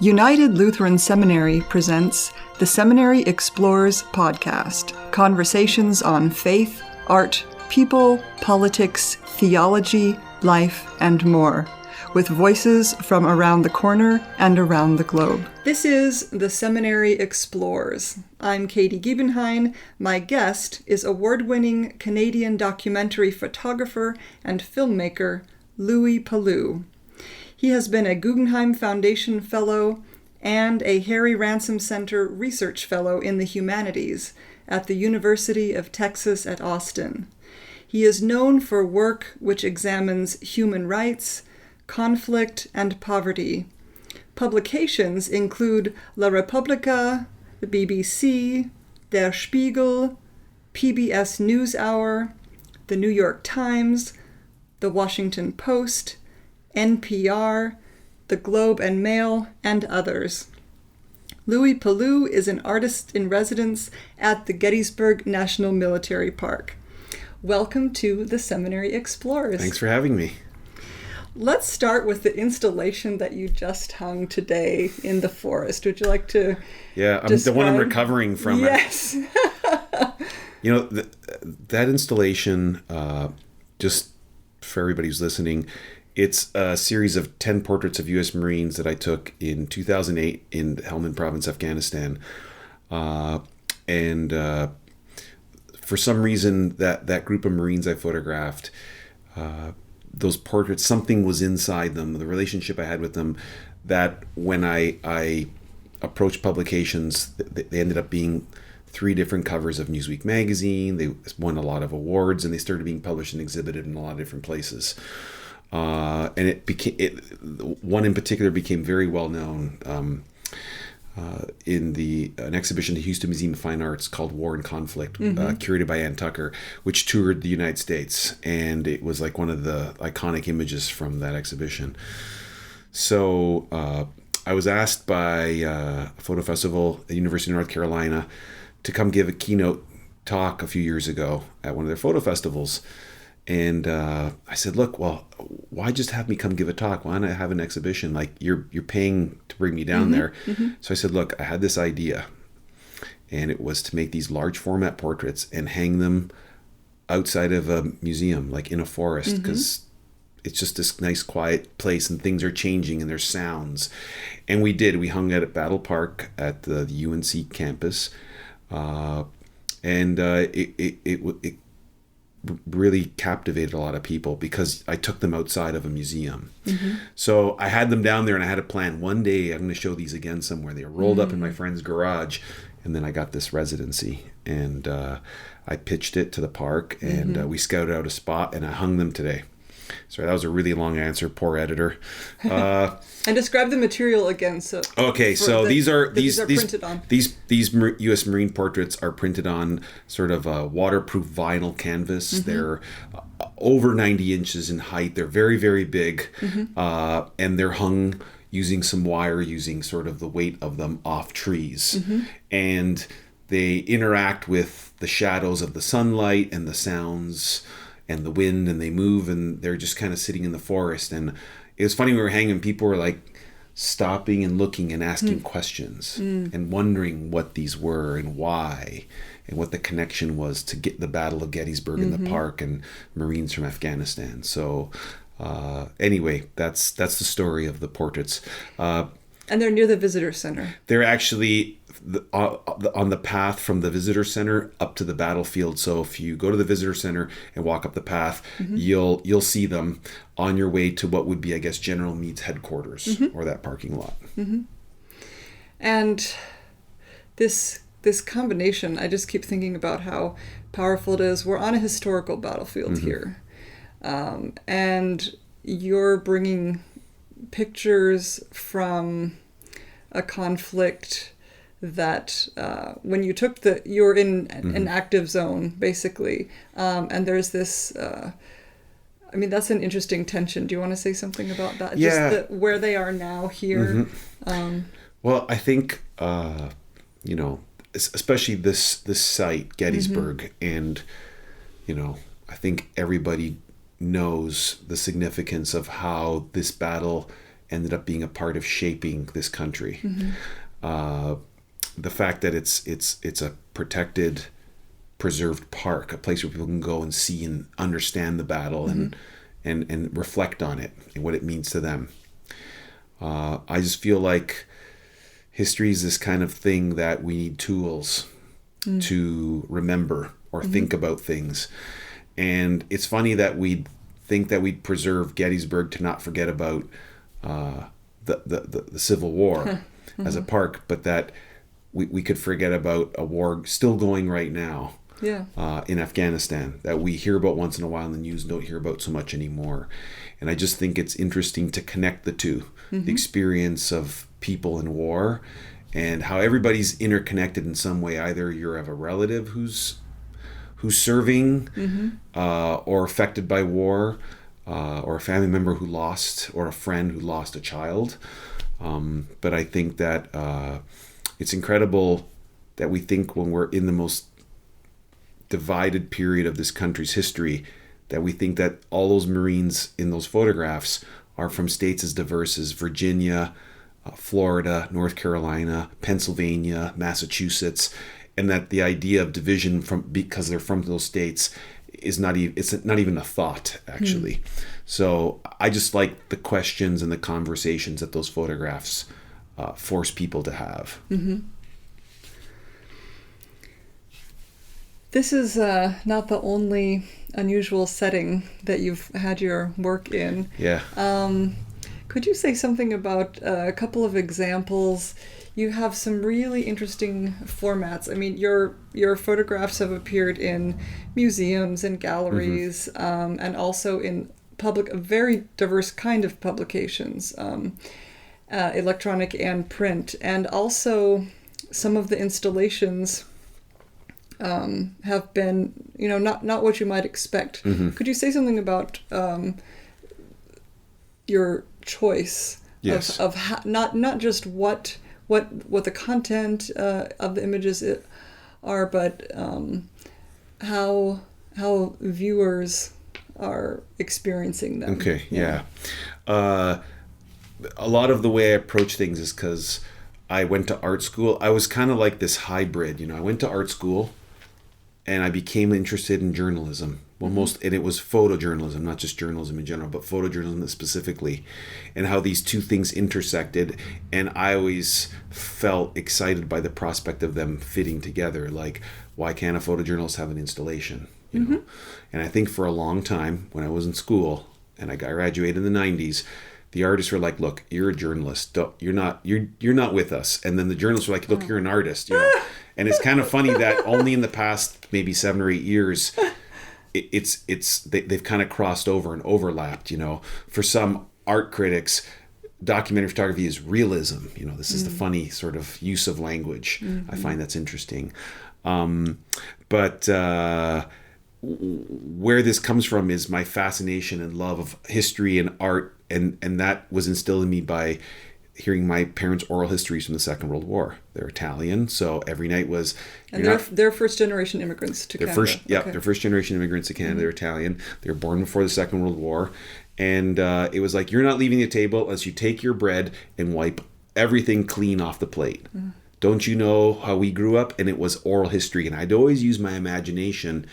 United Lutheran Seminary presents the Seminary Explores podcast, conversations on faith, art, people, politics, theology, life, and more, with voices from around the corner and around the globe. This is the Seminary Explores. I'm Katie Giebenhein. My guest is award-winning Canadian documentary photographer and filmmaker Louis Palu. He has been a Guggenheim Foundation Fellow and a Harry Ransom Center Research Fellow in the Humanities at the University of Texas at Austin. He is known for work which examines human rights, conflict, and poverty. Publications include La Repubblica, the BBC, Der Spiegel, PBS NewsHour, the New York Times, the Washington Post, NPR, the Globe and Mail, and others. Louis Palu is an artist in residence at the Gettysburg National Military Park. Welcome to the Seminary Explorers. Thanks for having me. Let's start with the installation that you just hung today in the forest. Would you like to I'm describe? the one I'm recovering from. Yes. That installation, just for everybody who's listening, it's a series of 10 portraits of U.S. Marines that I took in 2008 in Helmand Province, Afghanistan. For some reason, that group of Marines I photographed, those portraits, something was inside them, the relationship I had with them, that when I approached publications, they ended up being 3 different covers of Newsweek magazine. They won a lot of awards, and they started being published and exhibited in a lot of different places. And one in particular became very well known in an exhibition at the Houston Museum of Fine Arts called War and Conflict, curated by Ann Tucker, which toured the United States, and it was like one of the iconic images from that exhibition. So I was asked by a photo festival at the University of North Carolina to come give a keynote talk a few years ago at one of their photo festivals. And I said, look, well, why just have me come give a talk? Why not have an exhibition? Like, you're paying to bring me down there. So I said, look, I had this idea, and it was to make these large format portraits and hang them outside of a museum, like in a forest, because it's just this nice quiet place and things are changing and there's sounds. And we did. We hung out at Battle Park at the UNC campus. It really captivated a lot of people because I took them outside of a museum. So I had them down there, and I had a plan. One day I'm going to show these again somewhere. They were rolled up in my friend's garage, and then I got this residency, and I pitched it to the park, and we scouted out a spot, and I hung them today. Sorry, that was a really long answer. Poor editor. And describe the material again. These are printed on. These U.S. Marine portraits are printed on sort of a waterproof vinyl canvas. They're over 90 inches in height. They're very, very big, and they're hung using some wire, using sort of the weight of them off trees, and they interact with the shadows of the sunlight and the sounds and the wind, and they move, and they're just kind of sitting in the forest. And it was funny, we were hanging, people were like stopping and looking and asking questions and wondering what these were and why, and what the connection was to get the Battle of Gettysburg in the park and Marines from Afghanistan. So anyway, that's the story of the portraits. And they're near the visitor center. They're actually on the path from the visitor center up to the battlefield. So if you go to the visitor center and walk up the path, you'll see them on your way to what would be, I guess, General Meade's headquarters or that parking lot. And this combination, I just keep thinking about how powerful it is. We're on a historical battlefield here, and you're bringing pictures from a conflict that when you took you're in an active zone, basically, and there's this that's an interesting tension. Do you want to say something about that? Yeah. Just where they are now here. Well, I think especially this site, Gettysburg, and I think everybody knows the significance of how this battle ended up being a part of shaping this country. The fact that it's a protected, preserved park, a place where people can go and see and understand the battle and reflect on it and what it means to them. I just feel like history is this kind of thing that we need tools to remember or think about things. And it's funny that we think that we'd preserve Gettysburg to not forget about the Civil War as a park, but that we could forget about a war still going right now in Afghanistan that we hear about once in a while in the news and don't hear about so much anymore. And I just think it's interesting to connect the two, the experience of people in war and how everybody's interconnected in some way. Either you have a relative who's serving or affected by war, or a family member who lost, or a friend who lost a child. But I think that it's incredible that we think when we're in the most divided period of this country's history, that we think that all those Marines in those photographs are from states as diverse as Virginia, Florida, North Carolina, Pennsylvania, Massachusetts, and that the idea of division because they're from those states is not even a thought, actually. So I just like the questions and the conversations that those photographs force people to have. This is not the only unusual setting that you've had your work in. Yeah. Could you say something about a couple of examples? You have some really interesting formats. I mean, your photographs have appeared in museums and galleries, and also in a very diverse kind of publications, electronic and print. And also some of the installations have been, not what you might expect. Could you say something about your choice of how, not just what the content of the images are, but how viewers are experiencing them? Okay, yeah. A lot of the way I approach things is because I went to art school. I was kind of like this hybrid, I went to art school and I became interested in journalism. Well, and it was photojournalism, not just journalism in general, but photojournalism specifically, and how these two things intersected. And I always felt excited by the prospect of them fitting together. Like, why can't a photojournalist have an installation? You know? And I think for a long time, when I was in school and I graduated in the 90s, the artists were like, "Look, you're a journalist. You're not with us." And then the journalists were like, "Look, you're an artist." And it's kind of funny that only in the past maybe 7 or 8 years, they've kind of crossed over and overlapped. For some art critics, documentary photography is realism. This is the funny sort of use of language. I find that's interesting. But where this comes from is my fascination and love of history and art, and that was instilled in me by hearing my parents' oral histories from the Second World War. They're Italian, so every night was... And they're first-generation immigrants to Canada. They're first-generation immigrants to Canada. They're Italian. They were born before the Second World War. And it was like, you're not leaving the table unless you take your bread and wipe everything clean off the plate. Don't you know how we grew up? And it was oral history. And I'd always use my imagination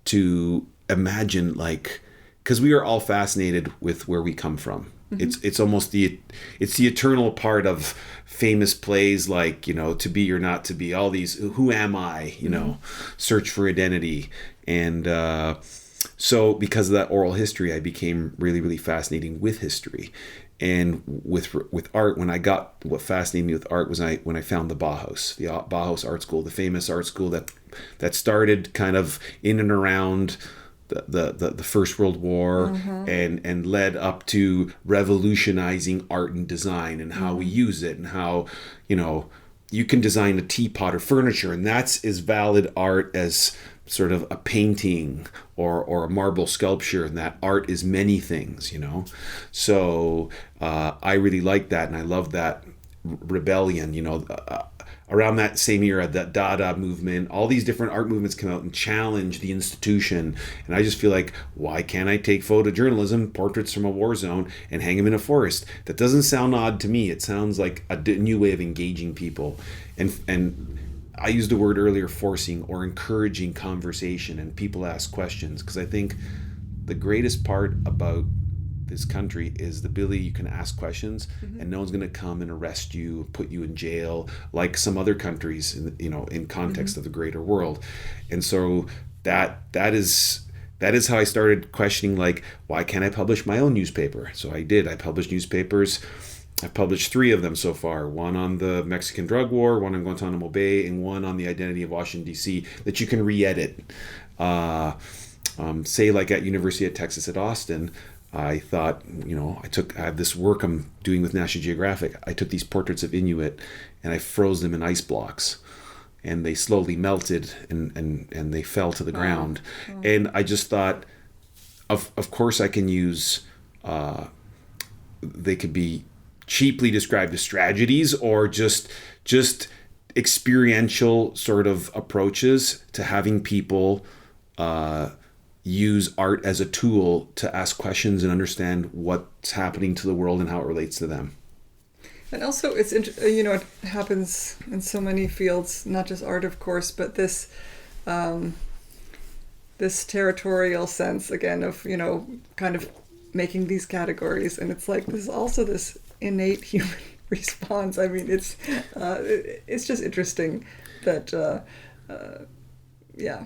to imagine, because we are all fascinated with where we come from. It's almost the eternal part of famous plays like, To Be or Not to Be, all these, who am I, search for identity. And so because of that oral history, I became really, really fascinating with history. And with art, what fascinated me with art was when I found the Bauhaus Art School, the famous art school that started kind of in and around the First World War and led up to revolutionizing art and design and how we use it, and how you can design a teapot or furniture, and that's as valid art as sort of a painting or a marble sculpture, and that art is many things. So I really like that, and I love that rebellion. around that same era, that Dada movement, all these different art movements come out and challenge the institution. And I just feel like, why can't I take photojournalism, portraits from a war zone, and hang them in a forest? That doesn't sound odd to me. It sounds like a new way of engaging people. And I used the word earlier, forcing or encouraging conversation, and people ask questions, because I think the greatest part about this country is the ability you can ask questions, and no one's going to come and arrest you, put you in jail like some other countries in context of the greater world. And so that is how I started questioning, like, why can't I publish my own newspaper? So I did. I published newspapers. I've published 3 of them so far, one on the Mexican drug war, one on Guantanamo Bay, and one on the identity of Washington, D.C., that you can re-edit. Say, like at University of Texas at Austin, I thought, I have this work I'm doing with National Geographic. I took these portraits of Inuit and I froze them in ice blocks, and they slowly melted and they fell to the ground. Oh. And I just thought, of course I can use, they could be cheaply described as tragedies or just experiential sort of approaches to having people use art as a tool to ask questions and understand what's happening to the world and how it relates to them. And also, it happens in so many fields, not just art, of course, but this territorial sense, again, of, kind of making these categories. And it's like, there's also this innate human response. I mean, it's just interesting that, yeah.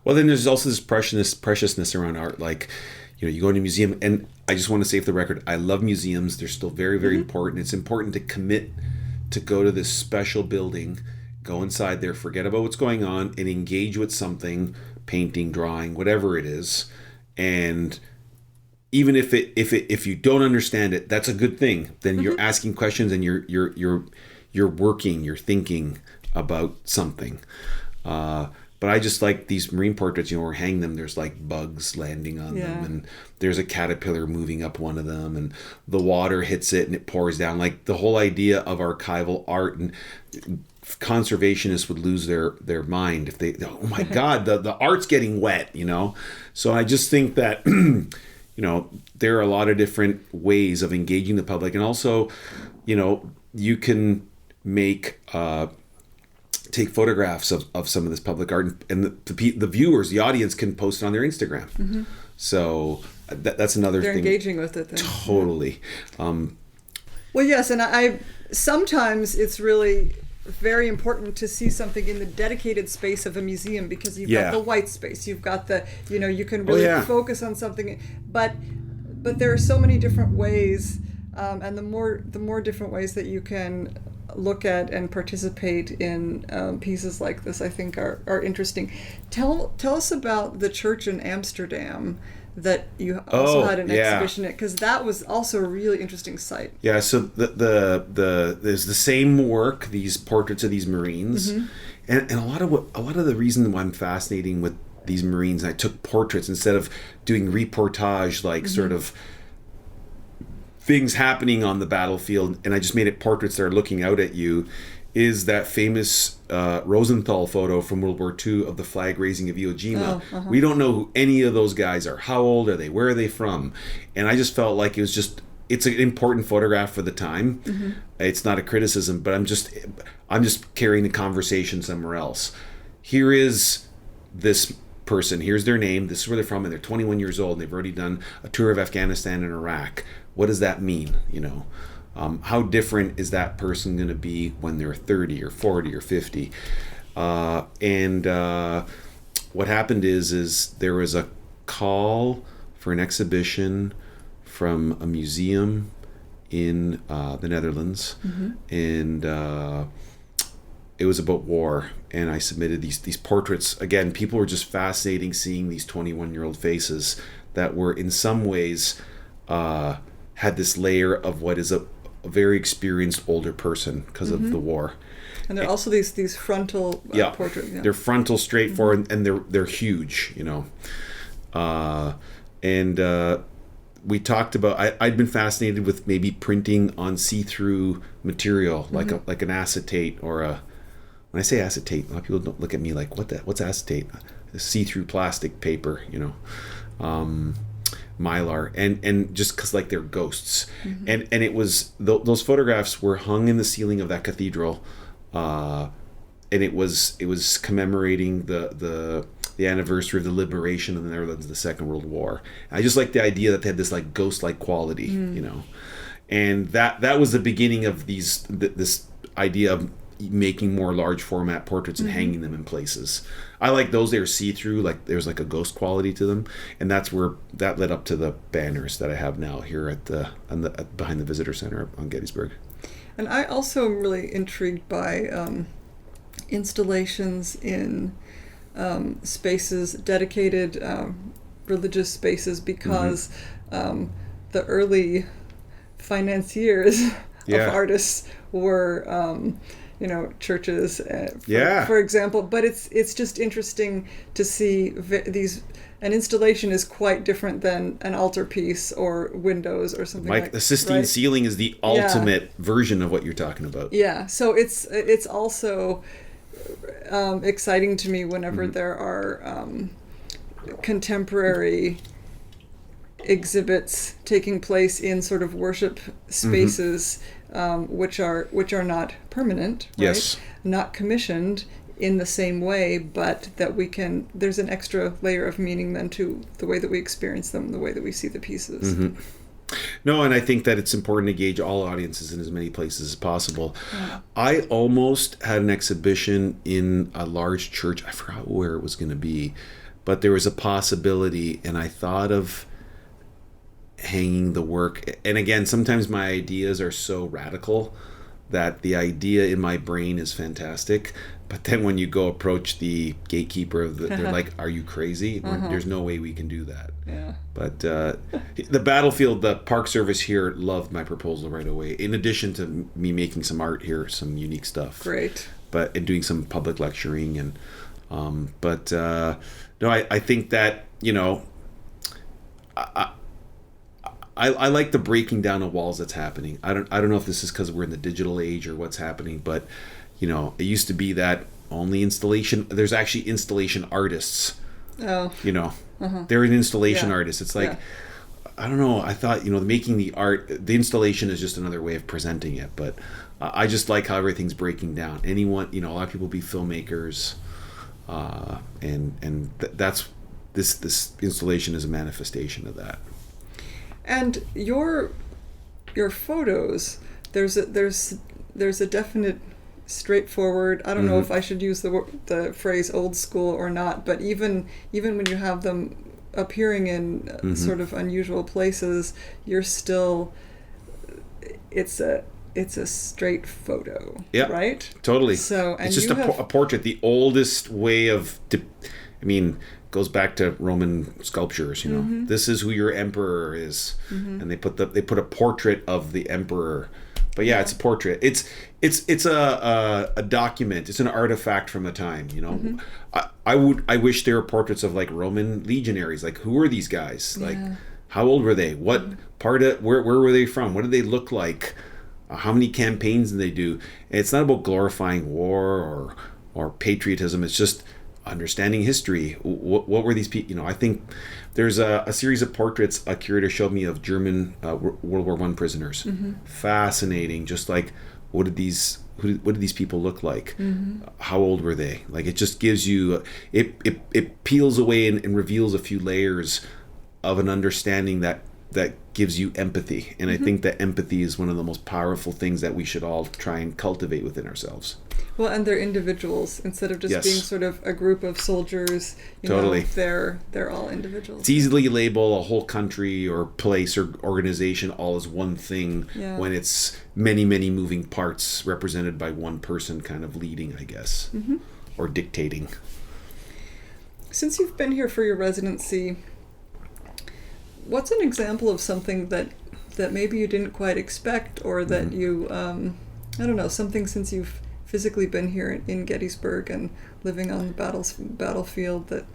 Well, then there's also this preciousness around art. Like, you go into a museum, and I just want to say for the record, I love museums. They're still very, very important. It's important to commit to go to this special building, go inside there, forget about what's going on, and engage with something, painting, drawing, whatever it is. And even if you don't understand it, that's a good thing. Then you're asking questions, and you're working, you're thinking about something. But I just like these marine portraits, or hang them, there's like bugs landing on them, and there's a caterpillar moving up one of them, and the water hits it and it pours down. Like, the whole idea of archival art, and conservationists would lose their mind if they, oh my God, the art's getting wet, So I just think that, there are a lot of different ways of engaging the public. And also, you can take photographs of some of this public art, and the viewers, the audience, can post it on their Instagram. So that's another thing. They're engaging with it then. Totally. Well, yes, and I sometimes it's really very important to see something in the dedicated space of a museum, because you've got the white space, you've got the, you can really focus on something, but there are so many different ways, and the more different ways that you can look at and participate in pieces like this, I think are interesting. Tell us about the church in Amsterdam that you also had an exhibition at, because that was also a really interesting site. Yeah, so there's the same work, these portraits of these Marines, and a lot of the reason why I'm fascinating with these Marines, and I took portraits instead of doing reportage, like sort of things happening on the battlefield, and I just made it portraits that are looking out at you, is that famous Rosenthal photo from World War II of the flag raising of Iwo Jima. We don't know who any of those guys are. How old are they? Where are they from? And I just felt like it's an important photograph for the time. It's not a criticism, but I'm just carrying the conversation somewhere else. Here is this person. Here's their name. This is where they're from, and they're 21 years old, and they've already done a tour of Afghanistan and Iraq. What does that mean? How different is that person going to be when they're 30 or 40 or 50? And what happened is there was a call for an exhibition from a museum in the Netherlands, and it was about war. And I submitted these portraits. Again, people were just fascinating seeing these 21-year-old faces that were in some ways had this layer of what is a very experienced older person because of the war. And there are also these frontal portraits. They're frontal, straightforward, and they're huge, And we talked about, I'd been fascinated with maybe printing on see-through material, like an acetate or when I say acetate, a lot of people don't look at me like, what's acetate? See-through plastic paper, Mylar, and just because like they're ghosts. And it was those photographs were hung in the ceiling of that cathedral, and it was commemorating the anniversary of the liberation of the Netherlands, the Second World War. I just like the idea that they had this like ghost-like quality, and that was the beginning of this idea of making more large format portraits and hanging them in places. I like those. They were see-through, like there's like a ghost quality to them, and that led up to the banners that I have now here at behind the visitor center on Gettysburg. And I also am really intrigued by installations in spaces, dedicated religious spaces, because the early financiers of artists were churches, for example. But it's just interesting to see an installation is quite different than an altarpiece or windows or something like that. The Sistine ceiling is the ultimate version of what you're talking about. Yeah, so it's also exciting to me whenever there are contemporary exhibits taking place in sort of worship spaces, which are not permanent, right? Yes. Not commissioned in the same way, but that there's an extra layer of meaning then to the way that we experience them, the way that we see the pieces. No, and I think that it's important to gauge all audiences in as many places as possible. I almost had an exhibition in a large church. I forgot where it was going to be, but there was a possibility, and I thought of hanging the work. And again, sometimes my ideas are so radical that the idea in my brain is fantastic, but then when you go approach the gatekeeper, they're like, "Are you crazy? There's no way we can do that." Yeah. But the Battlefield, the Park Service here loved my proposal right away. In addition to me making some art here, some unique stuff. Great. And doing some public lecturing and no, I think that I like the breaking down of walls that's happening. I don't know if this is because we're in the digital age or what's happening, but it used to be that only installation. There's actually installation artists. Oh. They're an installation artist. It's like I don't know. I thought making the art, the installation is just another way of presenting it. But I just like how everything's breaking down. Anyone, a lot of people be filmmakers, and that's this installation is a manifestation of that. And your photos, there's a definite, straightforward. I don't know if I should use the phrase old school or not, but even when you have them appearing in sort of unusual places, you're still. It's a straight photo, right? Totally. So and it's just a portrait. The oldest way of, goes back to Roman sculptures. This is who your emperor is, and they put a portrait of the emperor. But it's a portrait. It's a document. It's an artifact from a time. I wish there were portraits of like Roman legionaries. Like, who are these guys? Like, how old were they? What part of where were they from? What did they look like? How many campaigns did they do? And it's not about glorifying war or patriotism. It's just understanding history. What were these people? I think there's a series of portraits a curator showed me of German World War I prisoners. Fascinating. Just like, what did these people look like? How old were they? Like, it just gives you it peels away and reveals a few layers of an understanding that gives you empathy. And I think that empathy is one of the most powerful things that we should all try and cultivate within ourselves. Well, and they're individuals instead of just being sort of a group of soldiers. Totally. They're all individuals. It's easy to label a whole country or place or organization all as one thing when it's many, many moving parts represented by one person kind of leading, I guess, or dictating. Since you've been here for your residency, what's an example of something that maybe you didn't quite expect, or that you, I don't know, something since you've physically been here in Gettysburg and living on the battlefield that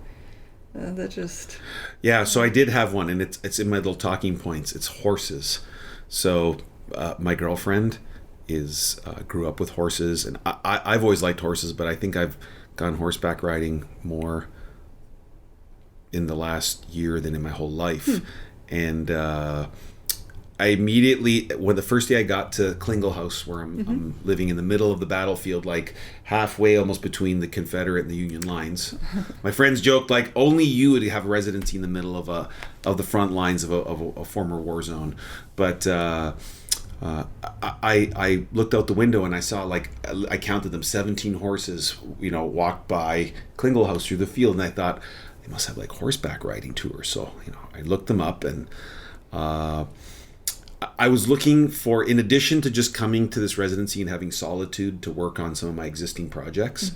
just... Yeah, so I did have one, and it's in my little talking points. It's horses. So my girlfriend grew up with horses, and I've always liked horses, but I think I've gone horseback ringing more in the last year than in my whole life. And I immediately, when the first day I got to Klingel House, where I'm living in the middle of the battlefield, like halfway almost between the Confederate and the Union lines. My friends joked like only you would have residency in the middle of the front lines of a former war zone. But I looked out the window and I saw, like, I counted them, 17 horses, walked by Klingel House through the field, and I thought they must have like horseback riding tours. So I looked them up, and I was looking for, in addition to just coming to this residency and having solitude to work on some of my existing projects,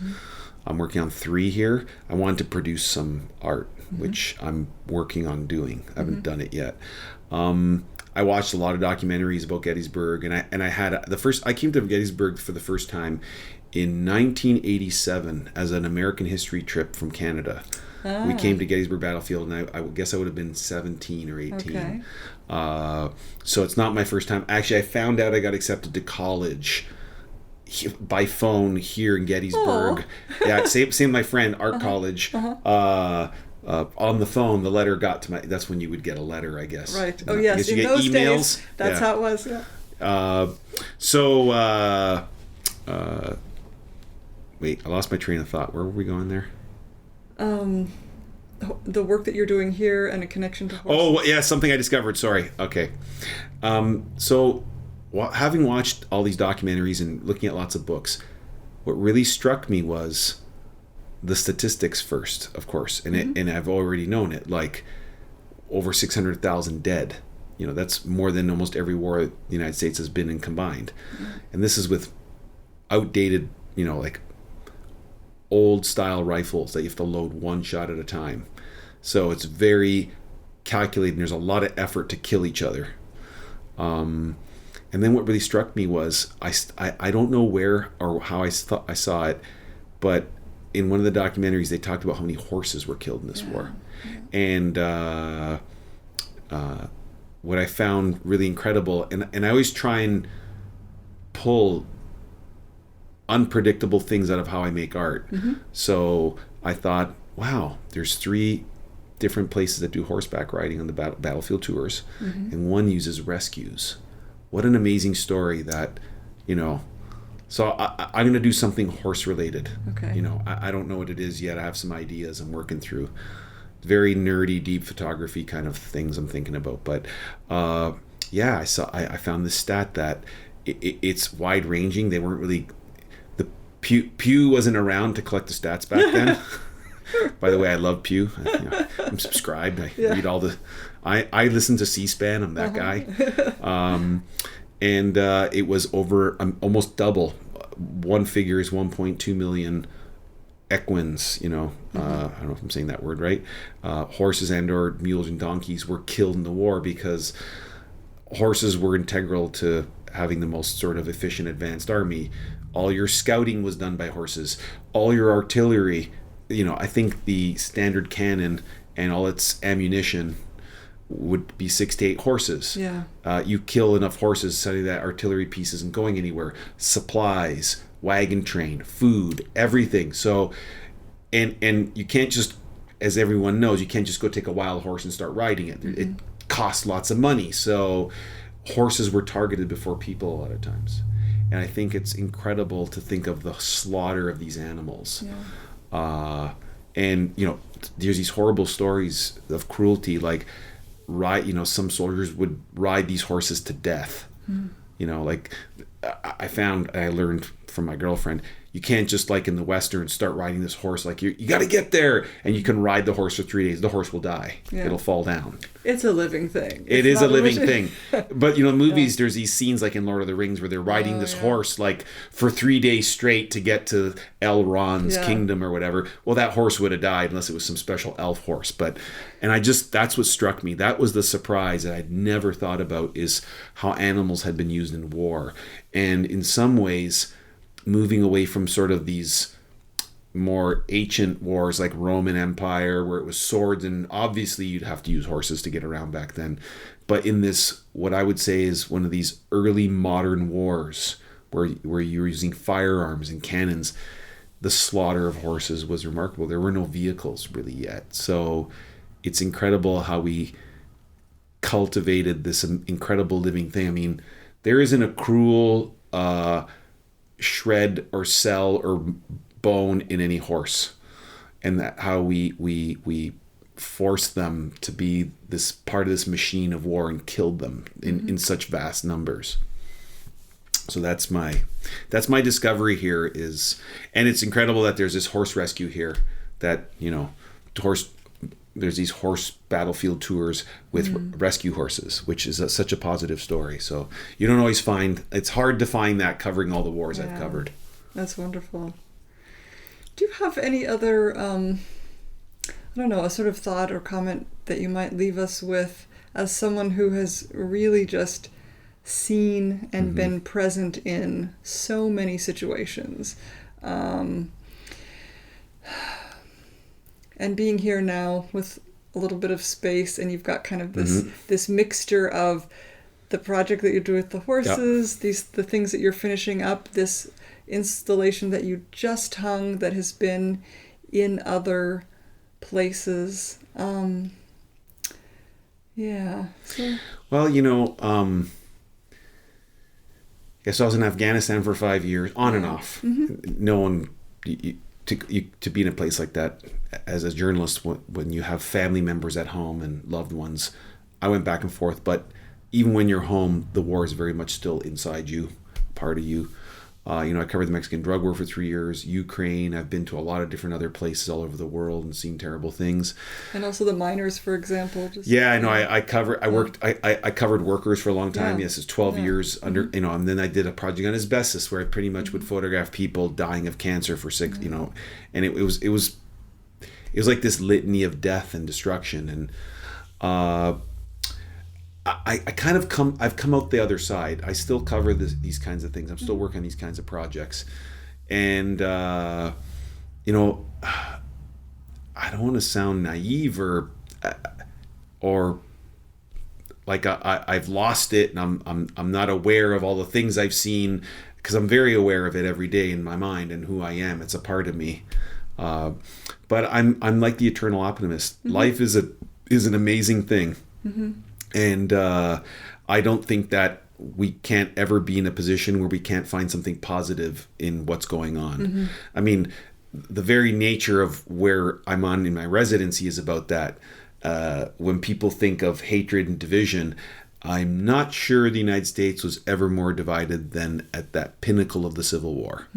I'm working on 3 here. I wanted to produce some art, which I'm working on doing. I haven't done it yet. I watched a lot of documentaries about Gettysburg, and I came to Gettysburg for the first time in 1987 as an American history trip from Canada. We came to Gettysburg Battlefield, and I guess I would have been 17 or 18. Okay. So it's not my first time. Actually, I found out I got accepted to college by phone here in Gettysburg. Yeah, same my friend, art college. On the phone, the letter got to my. That's when you would get a letter, I guess. Right. Oh yes. In those emails. days, that's how it was. Yeah. Wait, I lost my train of thought. Where were we going there? The work that you're doing here and a connection to horses. Oh yeah, something I discovered. Sorry. Okay. So, having watched all these documentaries and looking at lots of books, what really struck me was the statistics first, of course, and I've already known it. Like over 600,000 dead. That's more than almost every war the United States has been in combined, and this is with outdated, like old style rifles that you have to load one shot at a time. So it's very calculated, and there's a lot of effort to kill each other. And then what really struck me was I don't know where or how I saw it, but in one of the documentaries they talked about how many horses were killed in this war. And what I found really incredible, and I always try and pull unpredictable things out of how I make art. So I thought, wow, there's 3 different places that do horseback riding on the battlefield tours, and one uses rescues. What an amazing story that, so I'm going to do something horse related. Okay. I don't know what it is yet. I have some ideas I'm working through. Very nerdy, deep photography kind of things I'm thinking about. But I found this stat that it's wide ranging. They weren't really, Pew wasn't around to collect the stats back then. By the way, I love Pew. I'm subscribed. I read all the. I listen to C-SPAN. I'm that guy. And it was over almost double. One figure is 1.2 million equines. I don't know if I'm saying that word right. Horses and/or mules and donkeys were killed in the war because horses were integral to having the most sort of efficient advanced army. All your scouting was done by horses. All your artillery, I think the standard cannon and all its ammunition would be 6 to 8 horses. Yeah. You kill enough horses, suddenly that artillery piece isn't going anywhere. Supplies, wagon train, food, everything. So, and you can't just, as everyone knows, you can't just go take a wild horse and start riding it. It costs lots of money. So horses were targeted before people a lot of times. And I think it's incredible to think of the slaughter of these animals. Yeah. And, there's these horrible stories of cruelty, like some soldiers would ride these horses to death. Like I learned from my girlfriend, you can't just like in the Western start riding this horse, like you got to get there and you can ride the horse for 3 days. The horse will die. Yeah. It'll fall down. It's a living thing. It is a living thing. But movies, there's these scenes like in Lord of the Rings where they're riding this horse like for 3 days straight to get to Elrond's kingdom or whatever. Well, that horse would have died unless it was some special elf horse. That's what struck me. That was the surprise that I'd never thought about, is how animals had been used in war. And in some ways, moving away from sort of these more ancient wars like Roman Empire, where it was swords, and obviously you'd have to use horses to get around back then. But in this, what I would say is one of these early modern wars where you were using firearms and cannons. The slaughter of horses was remarkable. There were no vehicles really yet. So it's incredible how we cultivated this incredible living thing. I mean, there isn't a cruel shred or cell or bone in any horse. And that how we forced them to be this part of this machine of war and killed them in such vast numbers. So that's my discovery here is, and it's incredible that there's this horse rescue here that, there's these horse battlefield tours with rescue horses, which is such a positive story. So you don't always find, it's hard to find that covering all the wars I've covered. That's wonderful. Do you have any other, a sort of thought or comment that you might leave us with as someone who has really just seen and been present in so many situations, and being here now with a little bit of space, and you've got kind of this mixture of the project that you do with the horses, the things that you're finishing up, this installation that you just hung that has been in other places. So. Well, so I was in Afghanistan for 5 years, on and off. No one, to be in a place like that as a journalist, when you have family members at home and loved ones, I went back and forth. But even when you're home, the war is very much still inside you, part of you. I covered the Mexican drug war for 3 years, Ukraine. I've been to a lot of different other places all over the world and seen terrible things. And also the miners, for example. I know. I covered workers for a long time. Yes, it's 12 years under. And then I did a project on asbestos where I pretty much would photograph people dying of cancer for 6. And it was like this litany of death and destruction. And I've come out the other side. I still cover these kinds of things. I'm still working on these kinds of projects. And, I don't want to sound naive or like I've lost it and I'm not aware of all the things I've seen, because I'm very aware of it every day in my mind and who I am. It's a part of me. But I'm like the eternal optimist. Life is an amazing thing. And I don't think that we can't ever be in a position where we can't find something positive in what's going on. I mean, the very nature of where I'm on in my residency is about that. When people think of hatred and division, I'm not sure the United States was ever more divided than at that pinnacle of the Civil War.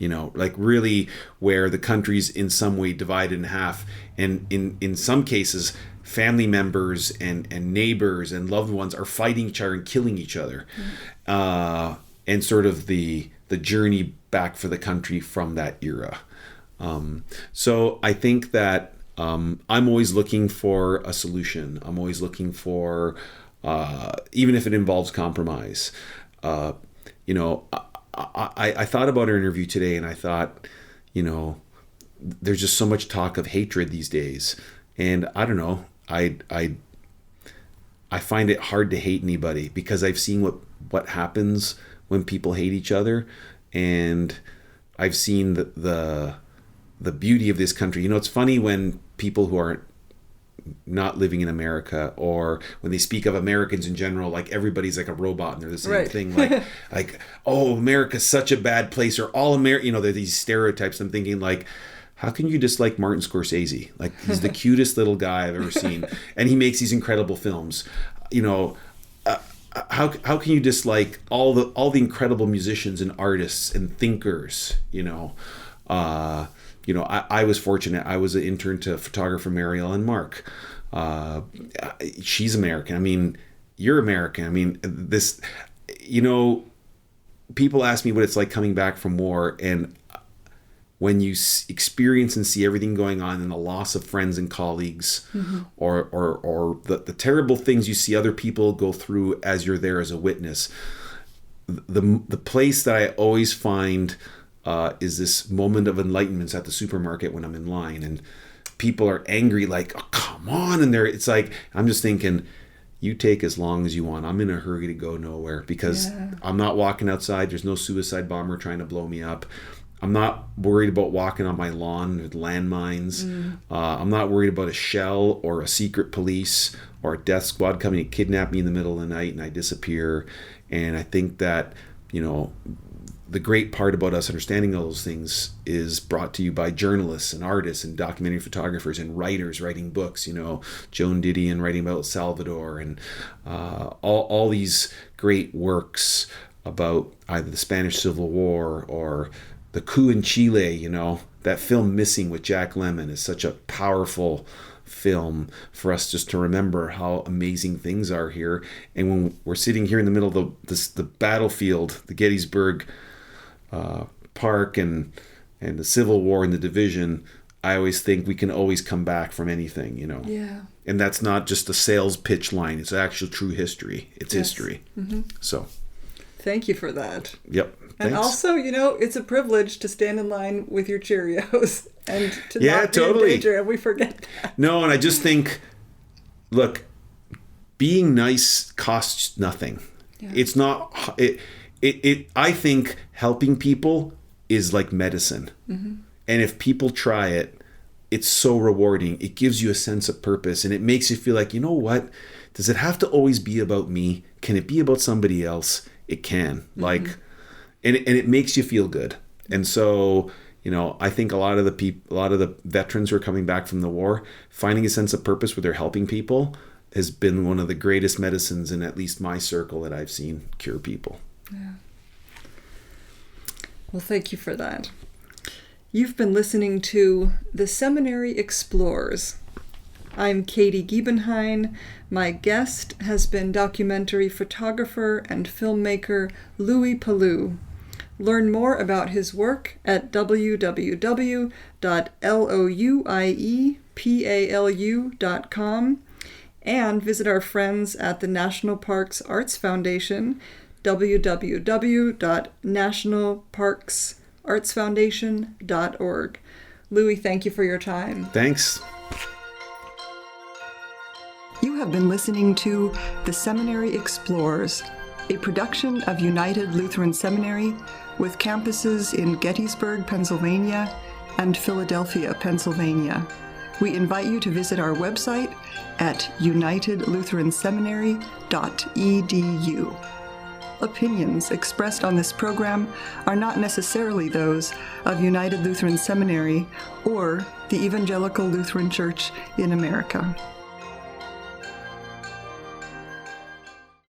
Like really where the country's in some way divided in half. And in some cases, family members and neighbors and loved ones are fighting each other and killing each other. And sort of the journey back for the country from that era. So I think that I'm always looking for a solution. I'm always looking for, even if it involves compromise. I thought about our interview today and I thought, there's just so much talk of hatred these days. And I don't know, I find it hard to hate anybody because I've seen what happens when people hate each other, and I've seen the beauty of this country. It's funny when people who are not living in America, or when they speak of Americans in general, like everybody's like a robot and they're the same thing. Like, oh, America's such a bad place, or all America. There are these stereotypes. I'm thinking like, how can you dislike Martin Scorsese? Like, he's the cutest little guy I've ever seen, and he makes these incredible films. How can you dislike all the incredible musicians and artists and thinkers? I was fortunate. I was an intern to photographer Mary Ellen Mark. She's American. I mean, you're American. I mean, people ask me what it's like coming back from war, and when you experience and see everything going on and the loss of friends and colleagues, or the terrible things you see other people go through as you're there as a witness, the place that I always find is this moment of enlightenment at the supermarket when I'm in line and people are angry, like, oh, come on. And it's like, I'm just thinking, you take as long as you want. I'm in a hurry to go nowhere because I'm not walking outside. There's no suicide bomber trying to blow me up. I'm not worried about walking on my lawn with landmines. I'm not worried about a shell or a secret police or a death squad coming to kidnap me in the middle of the night and I disappear. And I think that, the great part about us understanding all those things is brought to you by journalists and artists and documentary photographers and writers writing books, Joan Didion writing about Salvador and all these great works about either the Spanish Civil War or the coup in Chile. That film Missing with Jack Lemmon is such a powerful film for us just to remember how amazing things are here. And when we're sitting here in the middle of the battlefield, the Gettysburg Park and the Civil War and the division, I always think we can always come back from anything, Yeah. And that's not just a sales pitch line. It's actual true history. It's history. Mm-hmm. So. Thank you for that. Yep. Thanks. And also, it's a privilege to stand in line with your Cheerios and to not be totally. in danger, and we forget that. No, and I just think, look, being nice costs nothing. Yeah. It's not... I think helping people is like medicine. Mm-hmm. And if people try it, it's so rewarding. It gives you a sense of purpose and it makes you feel like, you know what? Does it have to always be about me? Can it be about somebody else? It can. Mm-hmm. And it makes you feel good. And so, I think a lot of the veterans who are coming back from the war, finding a sense of purpose where they're helping people has been one of the greatest medicines in at least my circle that I've seen cure people. Yeah. Well, thank you for that. You've been listening to The Seminary Explores. I'm Katie Giebenhein. My guest has been documentary photographer and filmmaker Louis Palu. Learn more about his work at www.louiepalu.com and visit our friends at the National Parks Arts Foundation, www.nationalparksartsfoundation.org. Louis, thank you for your time. Thanks. You have been listening to The Seminary Explores, a production of United Lutheran Seminary with campuses in Gettysburg, Pennsylvania and Philadelphia, Pennsylvania. We invite you to visit our website at unitedlutheranseminary.edu. Opinions expressed on this program are not necessarily those of United Lutheran Seminary or the Evangelical Lutheran Church in America.